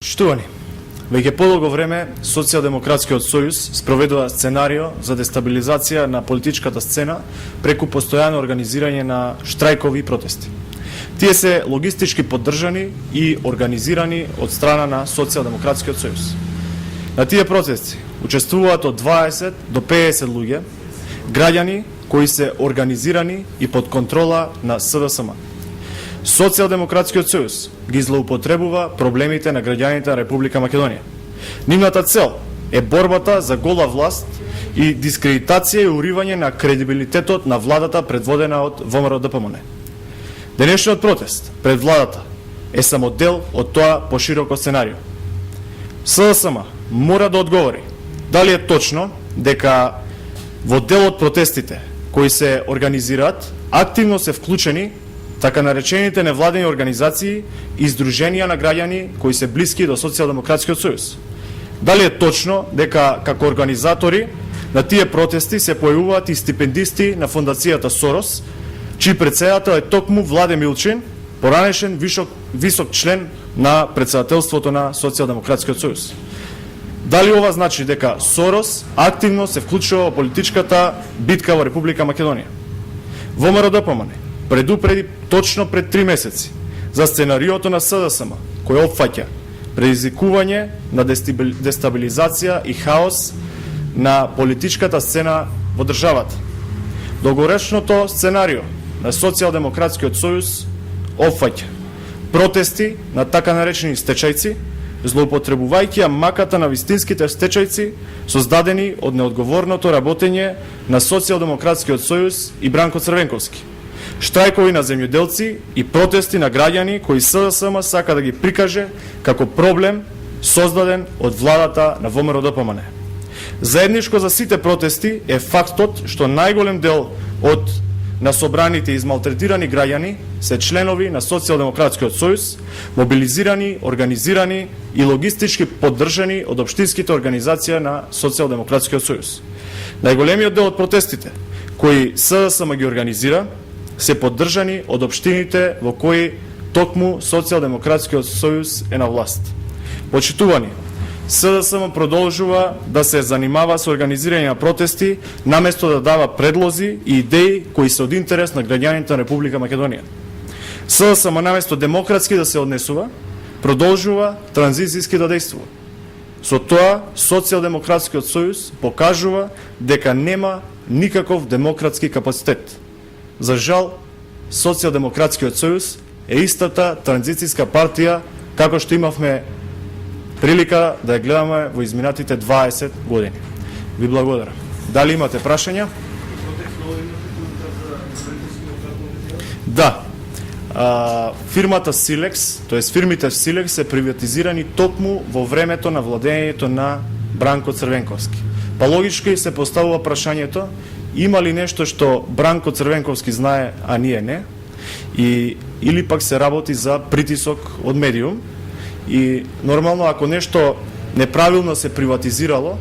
Штувани, веќе подолго време Социјалдемократскиот сојуз спроведува сценарио за дестабилизација на политичката сцена преку постојано организирање на штрајкови и протести. Тие се логистички поддржани и организирани од страна на Социјалдемократскиот сојуз. На тие протести учествуваат од 20 до 50 луѓе, граѓани кои се организирани и под контрола на СДСМ. Социјалдемократскиот сојуз ги злоупотребува проблемите на граѓаните на Република Македонија. Нивната цел е борбата за гола власт и дискредитација и уривање на кредибилитетот на владата предводена од ВМРО-ДПМН. Денешниот протест пред владата е само дел од тоа пошироко сценарио. СДСМ мора да одговори дали е точно дека во дел од протестите кои се организираат активно се вклучени така наречените невладени организации и здруженија на граѓани кои се блиски до Социјалдемократскиот сојуз. Дали е точно дека како организатори на тие протести се појавуваат и стипендисти на фондацијата Сорос, чиј претседател е токму Владе Милчин, поранешен висок член на претседателството на Социјалдемократскиот сојуз. Дали ова значи дека Сорос активно се вклучува во политичката битка во Република Македонија? ВМРО-ДПМН предупреди точно пред 3 месеци за сценариото на СДСМ, кој опфаќа предизвикување на дестабилизација и хаос на политичката сцена во државата. Долгоречното сценарио на Социјалдемократскиот сојуз опфаќа протести на така наречени стечајци, злоупотребувајќи маката на вистинските стечајци создадени од неодговорното работење на Социјалдемократскиот сојуз и Бранко Црвенковски. Штрајкови на земјоделци и протести на граѓани кои СДСМ сака да ги прикаже како проблем создаден од владата на ВМРО-ДПМН. Заедничко за сите протести е фактот што најголем дел од насобраните и измалтретирани граѓани се членови на Социјалдемократскиот сојуз, мобилизирани, организирани и логистички поддржани од општинските организации на Социјалдемократскиот сојуз. Најголемиот дел од протестите кои СДСМ ги организира се поддржани од општините во кои токму Социјалдемократскиот сојуз е на власт. Почитувани, СДСМ продолжува да се занимава со организирање на протести, наместо да дава предлози и идеи кои се од интерес на граѓаните на Република Македонија. СДСМ наместо демократски да се однесува, продолжува транзицијски да действува. Со тоа, Социјалдемократскиот сојуз покажува дека нема никаков демократски капацитет. За жал, Социјалдемократскиот сојуз е истата транзицијска партија како што имавме прилика да ја гледаме во изминатите 20 години. Ви благодарам. Дали имате прашања? Да. Фирмата Силекс, тоест фирмите Силекс се приватизирани токму во времето на владењето на Бранко Црвенковски. Па логички се поставува прашањето, има ли нешто што Бранко Црвенковски знае, а ние не? Или пак се работи за притисок од медиум? И нормално, ако нешто неправилно се приватизирало,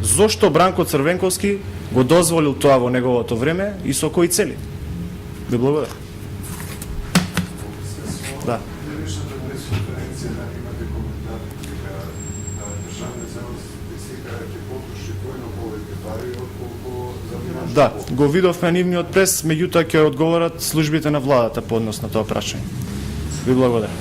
зошто Бранко Црвенковски го дозволил тоа во неговото време и со кои цели? Ви благодарам. Да. Да, го видовме нивниот прес, меѓутоа ќе одговорат службите на владата по однос на тоа прашање. Ви благодарам.